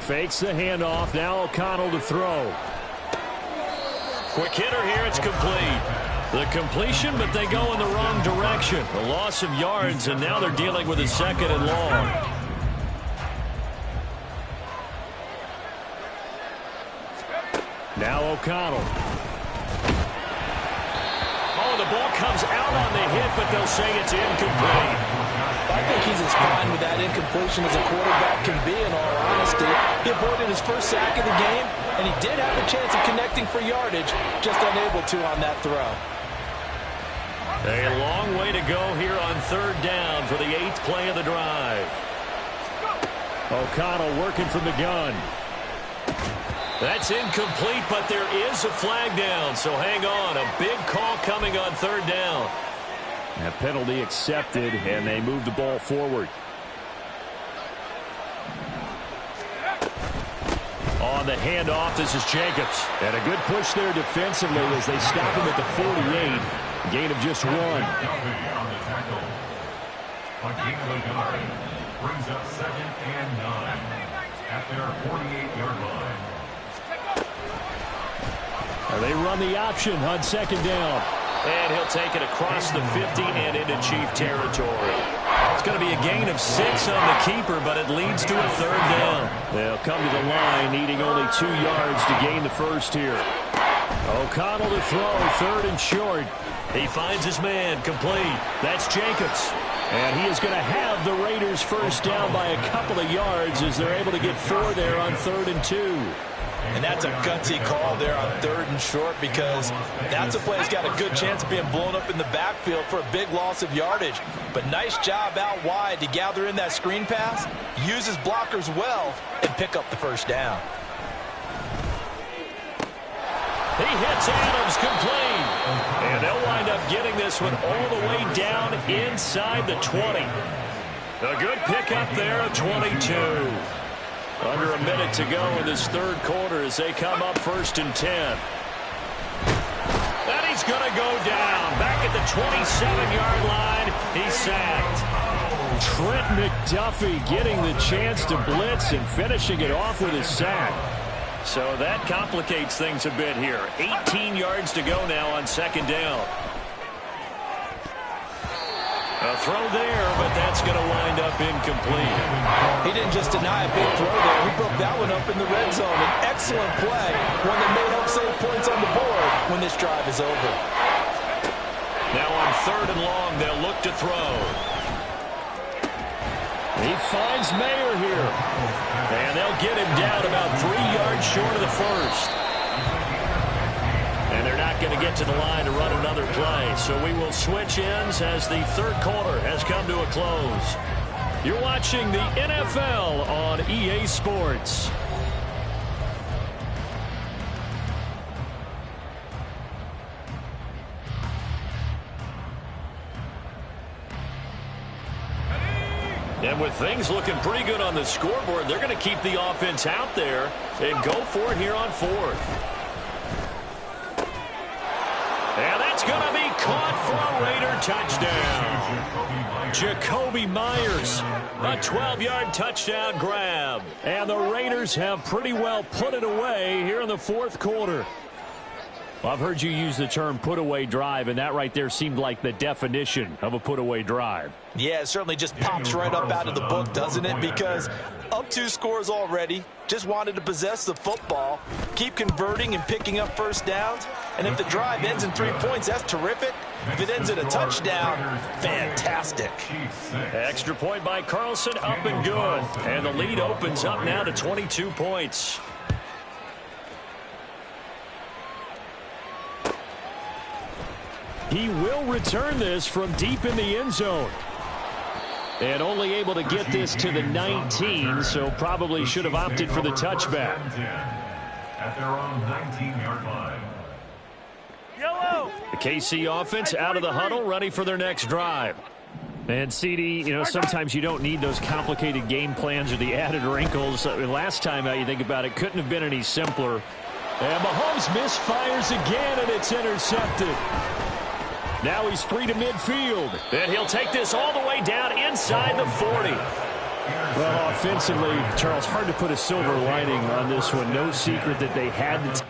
Fakes the handoff. Now O'Connell to throw. Quick hitter here. It's complete. The completion, but they go in the wrong direction. A loss of yards, and now they're dealing with a 2nd and long. Now O'Connell. Oh, the ball comes out on the hit, but they'll say it's incomplete. I think he's as fine with that incompletion as a quarterback can be, in all honesty. He avoided his first sack of the game, and he did have a chance of connecting for yardage, just unable to on that throw. A long way to go here on 3rd down for the 8th play of the drive. O'Connell working from the gun. That's incomplete, but there is a flag down, so hang on. A big call coming on 3rd down. A penalty accepted, and they move the ball forward. On the handoff, this is Jacobs. And a good push there defensively as they stop him at the 48. Gain of just 1. On the tackle. A gain of a yard. Brings up 2nd and 9 at their 48-yard line. And they run the option on 2nd down. And he'll take it across the 50 and into Chief territory. It's going to be a gain of 6 on the keeper, but it leads to a 3rd down. They'll come to the line, needing only 2 yards to gain the first here. O'Connell to throw, 3rd and short. He finds his man, complete. That's Jacobs. And he is going to have the Raiders first down by a couple of yards as they're able to get 4 there on 3rd and 2. And that's a gutsy call there on 3rd and short, because that's a play that's got a good chance of being blown up in the backfield for a big loss of yardage. But nice job out wide to gather in that screen pass, use his blockers well, and pick up the first down. He hits Adams, complete. And they'll wind up getting this one all the way down inside the 20. A good pickup there at 22. Under a minute to go in this third quarter as they come up 1st and 10. And he's going to go down. Back at the 27-yard line. He's sacked. Trent McDuffie getting the chance to blitz and finishing it off with a sack. So that complicates things a bit here. 18 yards to go now on 2nd down. A throw there, but that's going to wind up incomplete. He didn't just deny a big throw there. He broke that one up in the red zone. An excellent play, one that may help save points on the board when this drive is over. Now on 3rd and long, they'll look to throw. He finds Mayer here. And they'll get him down about 3 yards short of the first. And they're not going to get to the line to run another play. So we will switch ends as the third quarter has come to a close. You're watching the NFL on EA Sports. And with things looking pretty good on the scoreboard, they're going to keep the offense out there and go for it here on 4th. And that's going to be caught for a Raider touchdown. Jakobi Meyers, a 12-yard touchdown grab. And the Raiders have pretty well put it away here in the 4th quarter. Well, I've heard you use the term put-away drive, and that right there seemed like the definition of a put-away drive. Yeah, it certainly just pops right up out of the book, doesn't it? Because up 2 scores already, just wanted to possess the football, keep converting and picking up first downs. And if the drive ends in 3 points, that's terrific. If it ends in a touchdown, fantastic. Extra point by Carlson, up and good. And the lead opens up now to 22 points. He will return this from deep in the end zone. And only able to get this to the 19, so probably should have opted for the touchback. At their own 19-yard line. Yellow. The KC offense out of the huddle, ready for their next drive. And CD, you know, sometimes you don't need those complicated game plans or the added wrinkles. Last time, how you think about it, couldn't have been any simpler. And Mahomes misfires again, and it's intercepted. Now he's free to midfield. And he'll take this all the way down inside the 40. Well, offensively, Charles, hard to put a silver lining on this one. No secret that they had to